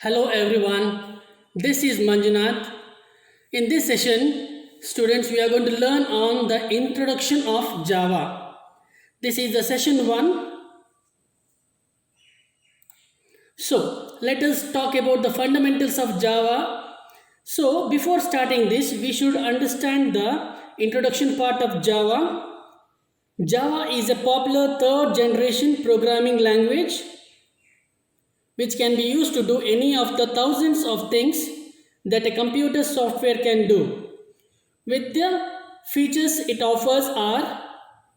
Hello everyone, this is Manjunath. In this session, students, we are going to learn on the introduction of Java. This is the session 1. So, let us talk about the fundamentals of Java. So, before starting this, we should understand the introduction part of Java. Java is a popular third generation programming language which can be used to do any of the thousands of things that a computer software can do. With the features it offers are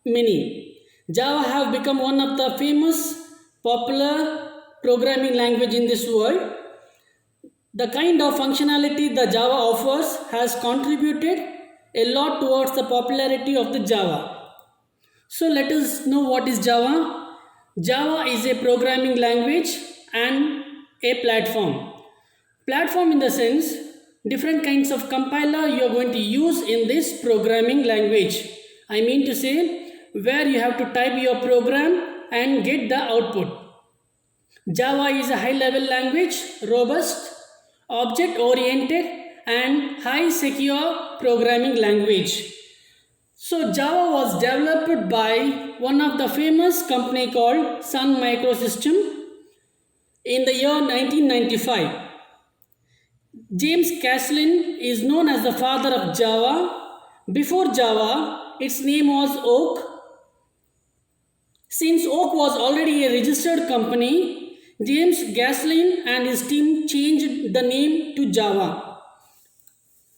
many. Java have become one of the famous popular programming language in this world. The kind of functionality the Java offers has contributed a lot towards the popularity of the Java. So let us know what is Java. Java is a programming language and a platform. Platform in the sense different kinds of compiler you are going to use in this programming language. I mean to say where you have to type your program and get the output. Java is a high level language, robust, object oriented and high secure programming language. So Java was developed by one of the famous company called Sun Microsystem in the year 1995. James Caslin is known as the father of Java. Before Java, its name was Oak. Since Oak was already a registered company, James Caslin and his team changed the name to Java.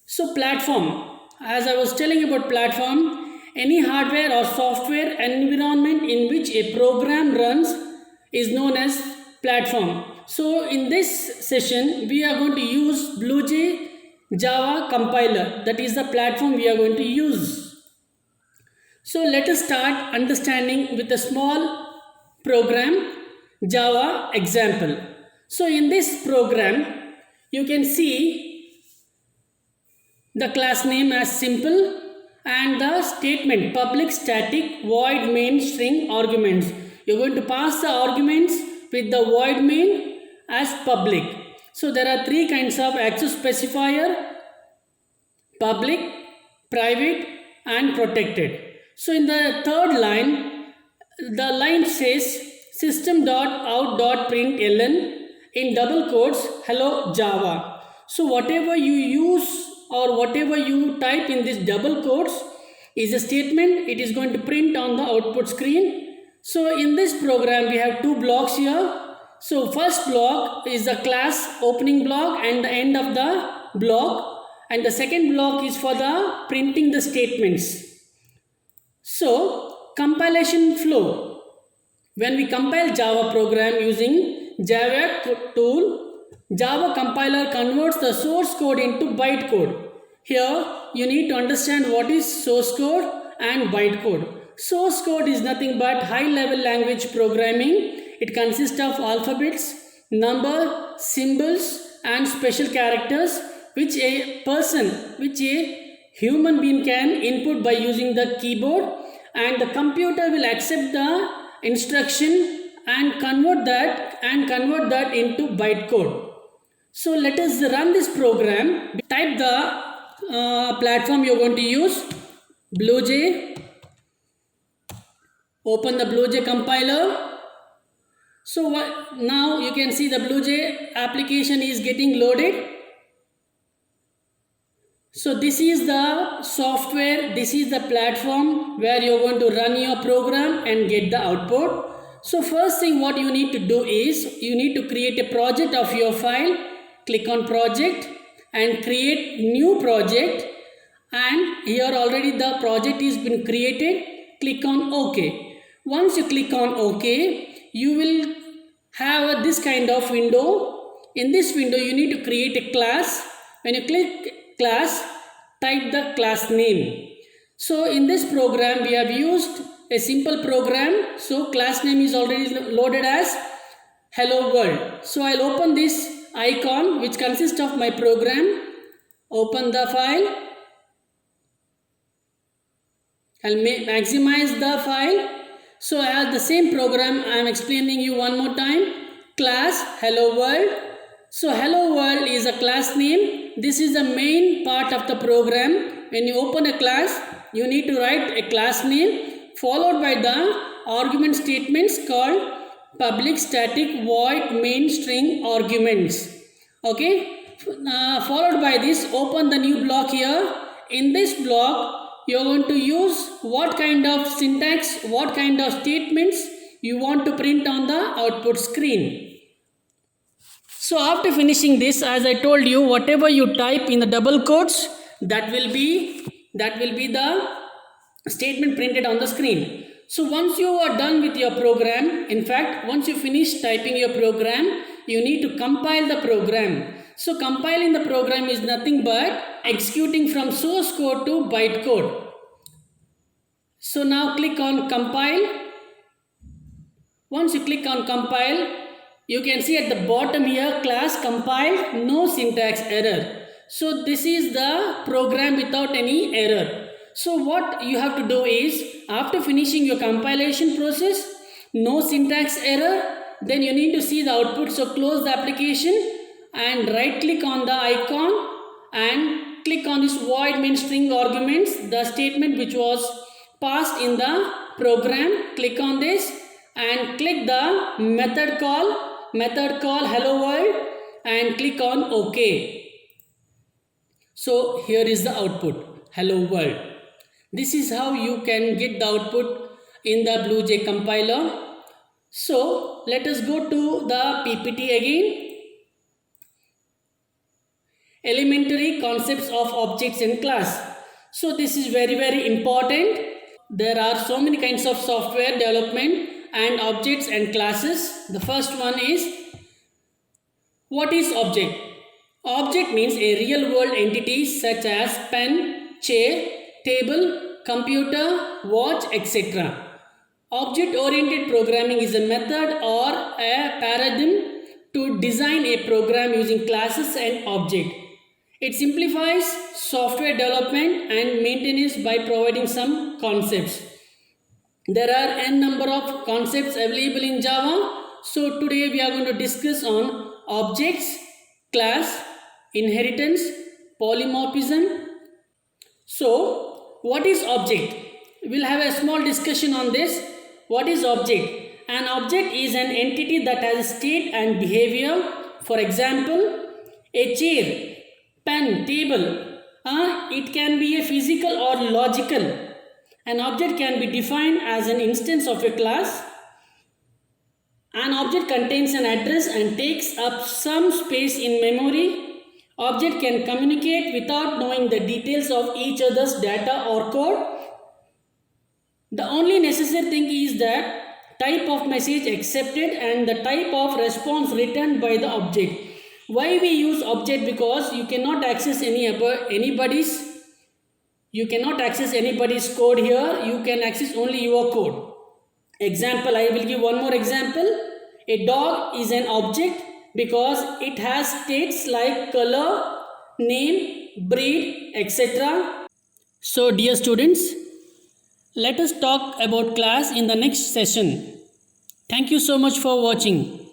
So platform, as I was telling about platform, any hardware or software environment in which a program runs is known as platform. So in this session we are going to use BlueJ Java compiler, that is the platform we are going to use. So let us start understanding with a small program Java example. So in this program you can see the class name as simple and the statement public static void main string arguments. You're going to pass the arguments with the void main as public. So there are three kinds of access specifier: public, private and protected. So in the third line, the line says system.out.println in double quotes hello Java. So whatever you use or whatever you type in this double quotes is a statement it is going to print on the output screen. So in this program we have two blocks here. So first block is the class opening block and the end of the block, and the second block is for the printing the statements. So compilation flow. When we compile Java program using Java tool, Java compiler converts the source code into bytecode. Here you need to understand what is source code and bytecode. Source code is nothing but high level language programming. It consists of alphabets, number, symbols and special characters which a human being can input by using the keyboard, and the computer will accept the instruction and convert that into bytecode. So let us run this program. Type the platform you're going to use, BlueJ. Open the BlueJ compiler. So now you can see the BlueJ application is getting loaded. So this is the software, this is the platform where you're going to run your program and get the output. So first thing what you need to do is you need to create a project of your file. Click on project and create new project, and here already the project is been created. Click on OK. Once you click on OK, you will have this kind of window. In this window you need to create a class. When you click class, type the class name. So in this program we have used a simple program. So class name is already loaded as hello world. So I'll open this icon which consists of my program. Open the file. I'll maximize the file. So as the same program I am explaining you one more time. Class hello world. So hello world is a class name. This is the main part of the program. When you open a class, you need to write a class name followed by the argument statements called public static void main string arguments. Okay, followed by this, open the new block here. In this block you are going to use what kind of syntax, what kind of statements you want to print on the output screen. So after finishing this, as I told you, whatever you type in the double quotes, that will be the statement printed on the screen. So once you are done with your program, in fact once you finish typing your program, you need to compile the program. So compiling the program is nothing but executing from source code to bytecode. So now click on compile. Once you click on compile, you can see at the bottom here, class compiled, no syntax error. So this is the program without any error. So what you have to do is, after finishing your compilation process, no syntax error, then you need to see the output. So close the application and right click on the icon and click on this void main string arguments, the statement which was passed in the program. Click on this and click the method call hello world and click on OK. So here is the output, hello world. This is how you can get the output in the BlueJ compiler. So let us go to the PPT again. Elementary concepts of objects and class. So this is very important. There are so many kinds of software development and objects and classes. The first one is, what is object? Object means a real world entity such as pen, chair, table, computer, watch, etc. Object oriented programming is a method or a paradigm to design a program using classes and object. It simplifies software development and maintenance by providing some concepts. There are n number of concepts available in Java. So today we are going to discuss on objects, class, inheritance, polymorphism. So what is object? We'll have a small discussion on this. What is object? An object is an entity that has a state and behavior. For example, a chair, pen, table. It can be a physical or logical. An object can be defined as an instance of a class. An object contains an address and takes up some space in memory. Object can communicate without knowing the details of each other's data or code. The only necessary thing is that type of message accepted and the type of response returned by the object. Why we use object? Because you cannot access anybody's code here. You can access only your code. Example, I will give one more example. A dog is an object because it has states like color, name, breed, etc. So dear students, let us talk about class in the next session. Thank you so much for watching.